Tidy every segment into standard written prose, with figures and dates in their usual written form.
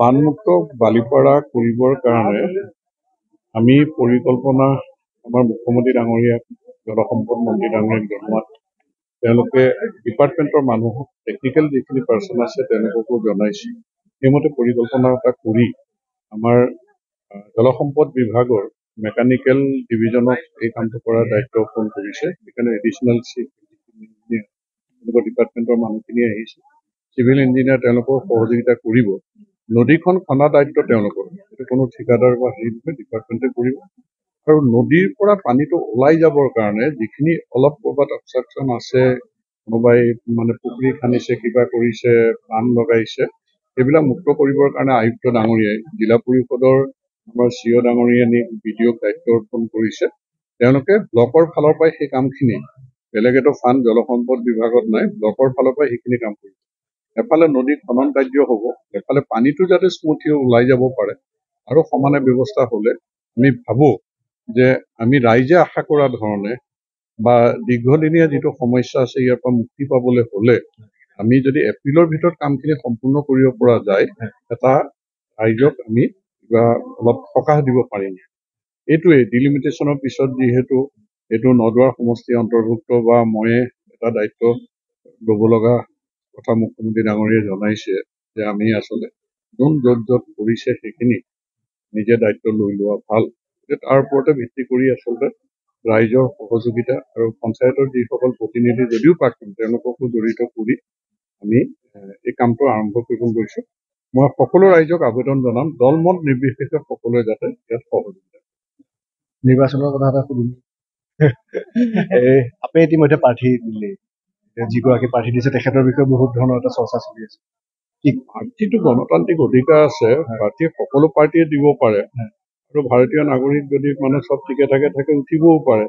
বানমুক্ত বালিপাৰা কৰিবৰ কাৰণে আমি পৰিকল্পনা আমাৰ মুখ্যমন্ত্ৰী ডাঙৰীয়াক জলসম্পদ মন্ত্ৰী ডাঙৰীয়াক জনোৱাত তেওঁলোকে ডিপাৰ্টমেণ্টৰ মানুহক টেকনিকেল যিখিনি পাৰ্চন আছে তেওঁলোককো জনাইছে। সেইমতে পৰিকল্পনা এটা কৰি আমাৰ জলসম্পদ বিভাগৰ মেকানিকেল ডিভিজনক এই কামটো কৰাৰ দায়িত্ব অৰ্পণ কৰিছে। সেইকাৰণে এডিশ্যনেল চিফ ইঞ্জিনিয়াৰ ডিপাৰ্টমেণ্টৰ মানুহখিনি আহিছে। চিভিল ইঞ্জিনিয়াৰ তেওঁলোকৰ সহযোগিতা কৰিব। নদীখন খন্দা দায়িত্ব তেওঁলোকৰ, এইটো কোনো ঠিকাদাৰ বা হেৰি নহয়, ডিপাৰ্টমেণ্টে কৰিব। আৰু নদীৰ পৰা পানীটো ওলাই যাবৰ কাৰণে যিখিনি অলপ ক'ৰবাত অবষ্ট্ৰাকশ্যন আছে, কোনোবাই মানে পুখুৰী খান্দিছে, কিবা কৰিছে, বান্ধ লগাইছে, সেইবিলাক মুক্ত কৰিবৰ কাৰণে আয়ুক্ত ডাঙৰীয়াই জিলা পৰিষদৰ আমাৰ চিঅ ডাঙৰীয়াই নি বিডিঅ'ক দায়িত্ব অৰ্পণ কৰিছে। তেওঁলোকে ব্লকৰ ফালৰ পৰাই সেই কামখিনি, বেলেগ এটা ফাণ্ড জলসম্পদ বিভাগত নাই, ব্লকৰ ফালৰ পৰাই সেইখিনি কাম কৰিব। এফালে নদী খনন কাৰ্য হ'ব, এফালে পানীটো যাতে স্মুথলি ওলাই যাব পাৰে আৰু সমানে ব্যৱস্থা হ'লে আমি ভাবোঁ যে আমি ৰাইজে আশা কৰা ধৰণে বা দীৰ্ঘদিনীয়া যিটো সমস্যা আছে ইয়াৰ পৰা মুক্তি পাবলৈ হ'লে আমি যদি এপ্ৰিলৰ ভিতৰত কামখিনি সম্পূৰ্ণ কৰিব পৰা যায়, এটা ৰাইজক আমি কিবা অলপ সকাহ দিব পাৰিম। এইটোৱে ডিলিমিটেশ্যনৰ পিছত যিহেতু এইটো নদুৱাৰ সমষ্টি অন্তৰ্ভুক্ত বা ময়ে এটা দায়িত্ব ল'ব লগা কথা মুখ্যমন্ত্ৰী ডাঙৰীয়াই জনাইছে যে আমি আচলতে যোন য'ত কৰিছে সেইখিনি নিজে দায়িত্ব লৈ লোৱা ভাল। তাৰ ওপৰতে ভিত্তি কৰি আচলতে ৰাইজৰ সহযোগিতা আৰু পঞ্চায়তৰ যিসকল প্ৰতিনিধি যদিও প্ৰাক্তন তেওঁলোককো জড়িত কৰি আমি এই কামটো আৰম্ভ কৰিব গৈছোঁ। মই সকলো ৰাইজক আবেদন জনাম, দলমত নিৰ্বিশেষে সকলোৱে যাতে ইয়াত সহযোগিতা। নিৰ্বাচনৰ কথা এটা সুধিম। আপে ইতিমধ্যে প্ৰাৰ্থী দিলে, যিগৰাকী প্ৰাৰ্থী দিছে তেখেতৰ বিষয়ে বহুত ধৰণৰ এটা চৰ্চা চলি আছে। প্ৰাৰ্থীটো গণতান্ত্ৰিক অধিকাৰ আছে, প্ৰাৰ্থী সকলো পাৰ্টীয়ে দিব পাৰে আৰু ভাৰতীয় নাগৰিক যদি মানে চব ঠিকে থাকে উঠিবও পাৰে।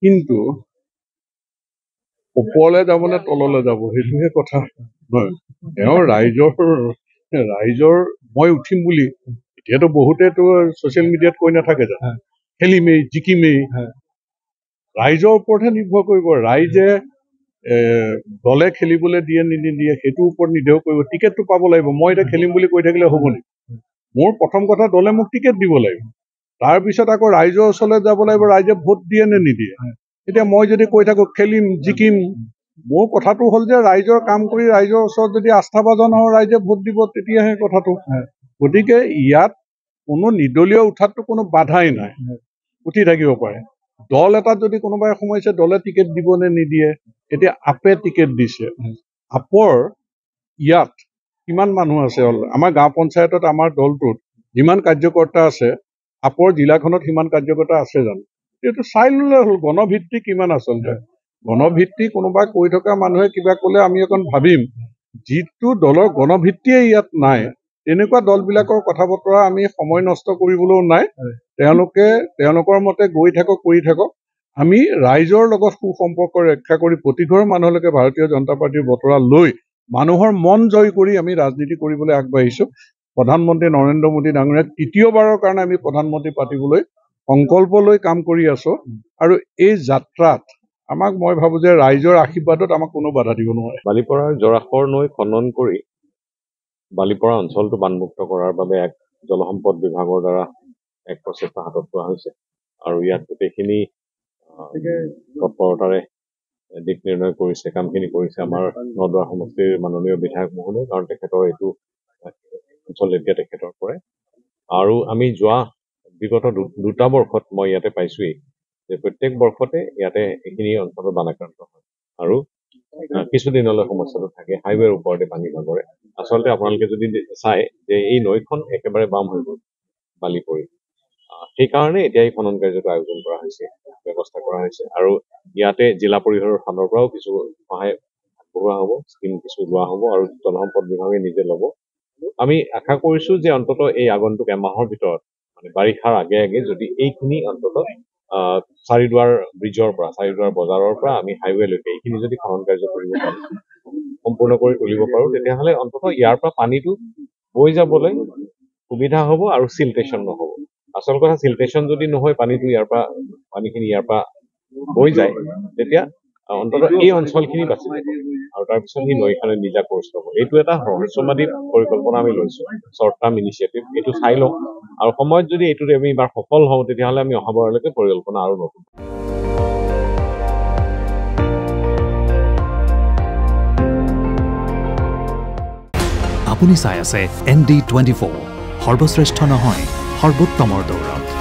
কিন্তু ওপৰলৈ যাব নে তললৈ যাব সেইটোহে কথা নহয়। তেওঁ ৰাইজৰ মই উঠিম বুলি এতিয়াতো বহুতেতো ছচিয়েল মিডিয়াত কৈ নাথাকে জানো, খেলিমেই জিকিমেই, ৰাইজৰ ওপৰতহে নিৰ্ভৰ কৰিব। ৰাইজে দলে খেলিবলৈ দিয়ে নিদিয়ে সেইটোৰ ওপৰত নিৰ্ভৰ কৰিব। টিকেটটো পাব লাগিব। মই এতিয়া খেলিম বুলি কৈ থাকিলে হ'ব নেকি? মোৰ প্ৰথম কথা দলে মোক টিকেট দিব লাগিব, তাৰপিছত আকৌ ৰাইজৰ ওচৰলৈ যাব লাগিব, ৰাইজে ভোট দিয়ে নে নিদিয়ে। এতিয়া মই যদি কৈ থাকো খেলিম জিকিম, মোৰ কথাটো হ'ল যে ৰাইজৰ কাম কৰি ৰাইজৰ ওচৰত যদি আস্থাভাজন হওঁ, ৰাইজে ভোট দিব, তেতিয়াহে কথাটো। গতিকে ইয়াত কোনো নিৰ্দলীয় উঠাতটো কোনো বাধাই নাই, উঠি থাকিব পাৰে। দল এটাত যদি কোনোবাই সোমাইছে দলে টিকেট দিব নে নিদিয়ে। এতিয়া আপে টিকেট দিছে, আপৰ ইয়াত কিমান মানুহ আছে? আমাৰ গাঁও পঞ্চায়তত আমাৰ দলটোত যিমান কাৰ্যকৰ্তা আছে, আপৰ জিলাখনত সিমান কাৰ্যকৰ্তা আছে জানো? এইটো চাই ল'লে হ'ল গণভিত্তি কিমান আচলতে। গণভিত্তি কোনোবাই কৈ থকা মানুহে কিবা ক'লে আমি অকণ ভাবিম, যিটো দলৰ গণভিত্তিয়ে ইয়াত নাই তেনেকুৱা দলবিলাকৰ কথা বতৰা আমি সময় নষ্ট কৰিবলৈও নাই। তেওঁলোকে তেওঁলোকৰ মতে গৈ থাকক, কৰি থাকক। আমি ৰাইজৰ লগত সুসম্পৰ্ক ৰক্ষা কৰি প্ৰতিঘৰ মানুহলৈকে ভাৰতীয় জনতা পাৰ্টীৰ বতৰা লৈ মানুহৰ মন জয় কৰি আমি ৰাজনীতি কৰিবলৈ আগবাঢ়িছো। প্ৰধানমন্ত্ৰী নৰেন্দ্ৰ মোদী ডাঙৰীয়াক তৃতীয়বাৰৰ কাৰণে আমি প্ৰধানমন্ত্ৰী পাতিবলৈ সংকল্প লৈ কাম কৰি আছো। আৰু এই যাত্ৰাত আমাক মই ভাবো যে ৰাইজৰ আশীৰ্বাদত আমাক কোনো বাধা দিব নোৱাৰে। বালিপৰাৰ জৰাখৰ নৈ খনন কৰি বালিপৰা অঞ্চলটো বানমুক্ত কৰাৰ বাবে এক জলসম্পদ বিভাগৰ দ্বাৰা এক প্ৰচেষ্টা হাতত লোৱা হৈছে আৰু ইয়াত গোটেইখিনি তৎপৰতাৰে দিক নিৰ্ণয় কৰিছে, কামখিনি কৰিছে আমাৰ নদুৱাৰ সমষ্টিৰ মাননীয় বিধায়ক মহোদয়, কাৰণ তেখেতৰ এইটো অঞ্চল এতিয়া তেখেতৰ পৰে। আৰু আমি যোৱা বিগত দুটা বৰ্ষত মই ইয়াতে পাইছোৱেই যে প্ৰত্যেক বৰ্ষতে ইয়াতে এইখিনি অঞ্চলত বানাক্ৰান্ত হয় আৰু কিছুদিনলৈ সমস্যাটো থাকে। হাইৱেৰ ওপৰতে পানী ভাগৰে। আচলতে আপোনালোকে যদি চাই যে এই নৈখন একেবাৰে বাম হৈ গ'ল বালি পৰি, সেইকাৰণে এতিয়া এই খনন কাৰ্যটো আয়োজন কৰা হৈছে, ব্যৱস্থা কৰা হৈছে। আৰু ইয়াতে জিলা পৰিষদৰ ফালৰ পৰাও কিছু সহায় আগবঢ়োৱা হ'ব, স্কিম কিছু লোৱা হ'ব আৰু জলসম্পদ বিভাগে নিজে ল'ব। আমি আশা কৰিছো যে অন্ততঃ এই আগন্তুক এমাহৰ ভিতৰত মানে বাৰিষাৰ আগে আগে যদি এইখিনি অন্ততঃ চাৰিদুৱাৰ ব্ৰিজৰ পৰা, চাৰিদুৱাৰ বজাৰৰ পৰা আমি হাইৱেলৈকে এইখিনি যদি খনন কাৰ্য কৰিব পাৰো, সম্পূৰ্ণ কৰি তুলিব পাৰো, তেতিয়াহ'লে অন্ততঃ ইয়াৰ পৰা পানীটো বৈ যাবলৈ সুবিধা হ'ব আৰু চিলটেশ্যন নহ'ব। আচল কথা চিলটেশ্যন যদি নহয়, পানীখিনি ইয়াৰ পৰা বৈ যায়, তেতিয়া অন্ততঃ এই অঞ্চলখিনি বাছি যাব আৰু তাৰপিছত সেই নৈখনে নিজা কৰ্চ ল'ব। এইটো এটা ৰহস্যবাদী পৰিকল্পনা আমি লৈছোঁ, শ্বৰ্ট টাৰ্ম ইনিচিয়েটিভ। এইটো চাই লওঁ আৰু সময়ত যদি এইটোত আমি এইবাৰ সফল হওঁ তেতিয়াহ'লে আমি অহাবাৰলৈকে পৰিকল্পনা আৰু নতুন। আপুনি চাই আছে ND24, সৰ্বশ্ৰেষ্ঠ নহয় সৰ্বোত্তমৰ দৌৰত।